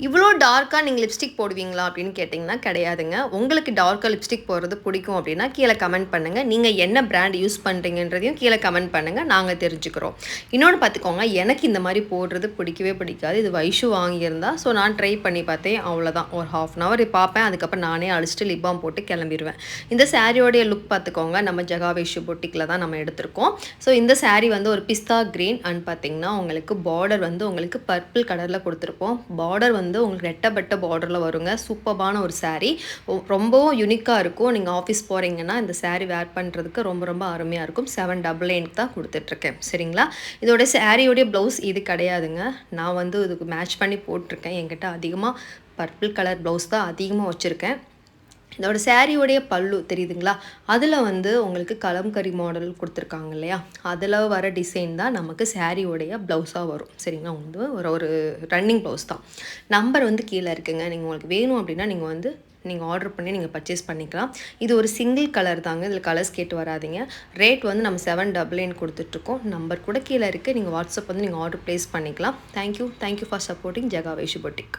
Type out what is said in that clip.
இவ்வளோ டார்க்கா நீங்க லிப்ஸ்டிக் போடுவீங்களா? அப்படின்னு கேட்டிங்கன்னா கிடையாதுங்க. உங்களுக்கு டார்க்கா லிப்ஸ்டிக் போடுறது பிடிக்கும் அப்படின்னா, கீழ கமெண்ட் பண்ணுங்க. நீங்க என்ன பிராண்ட் யூஸ் பண்றீங்கன்றதையும் கீழ கமெண்ட் பண்ணுங்க. நாங்க தெரிஞ்சுக்கிறோம். இன்னொன்னு பார்த்துக்கோங்க, எனக்கு இந்த மாரி போடுறது பிடிக்கவே பிடிக்காது. இது வைஷு வாங்கியிருந்தா. ஸோ நான் ட்ரை பண்ணி பார்த்தேன். அவ்வளோதான். ஒரு 1/2 அன் ஹவர் பார்ப்பேன். அதுக்கப்புறம் நானே அழிச்சிட்டு லிப் பாம் போட்டு கிளம்பிருவேன். இந்த சாரியோடைய லுக் பார்த்துக்கோங்க. நம்ம ஜகா வைஷு பொட்டிக்ல தான் நம்ம எடுத்திருக்கோம். ஸோ இந்த சாரி வந்து ஒரு பிஸ்தா கிரீன் அண்ட் பார்த்தீங்கன்னா, உங்களுக்கு பார்டர் வந்து உங்களுக்கு பர்பிள் கலர்ல குடுத்துருப்போம். பார்டர் வந்து உங்களுக்கு ரெட்டப்பட்ட பார்டர்ல வருங்க. சூப்பர்பான ஒரு சாரி. ரொம்பவும் யூனிக்கா இருக்கும். நீங்க ஆஃபீஸ் போறீங்கன்னா, இந்த சாரி வேர் பண்றதுக்கு ரொம்ப ரொம்ப அருமையா இருக்கும். 799க்கு தான் குடுத்துட்ருக்கேன். சரிங்களா? இதோட சாரியோடைய ப்ளவுஸ் இது கிடையாதுங்க. நான் வந்து இதுக்கு மேட்ச் பண்ணி போட்டிருக்கேன். என்கிட்ட அதிகமா பர்பிள் கலர் ப்ளவுஸ் தான் அதிகமா வச்சிருக்கேன். இதோட சாரியோடைய பல்லு தெரியுதுங்களா? அதில் வந்து உங்களுக்கு கலம்கரி மாடல் கொடுத்துருக்காங்க இல்லையா? அதில் வர டிசைன் தான் நமக்கு சாரியோடைய ப்ளவுஸாக வரும். சரிங்களா? வந்து ஒரு ஒரு ரன்னிங் ப்ளவுஸ் தான். நம்பர் வந்து கீழே இருக்குங்க. நீங்கள் உங்களுக்கு வேணும் அப்படின்னா நீங்கள் ஆர்டர் பண்ணி நீங்கள் பர்ச்சேஸ் பண்ணிக்கலாம். இது ஒரு சிங்கிள் கலர் தாங்க. இதில் கலர்ஸ் கேட்டு வராதீங்க. ரேட் வந்து நம்ம 799 கொடுத்துட்ருக்கோம். நம்பர் கூட கீழே இருக்குது. நீங்கள் வாட்ஸ்அப் வந்து நீங்கள் ஆர்டர் ப்ளேஸ் பண்ணிக்கலாம். Thank you for supporting Jaga Vaishu boutique.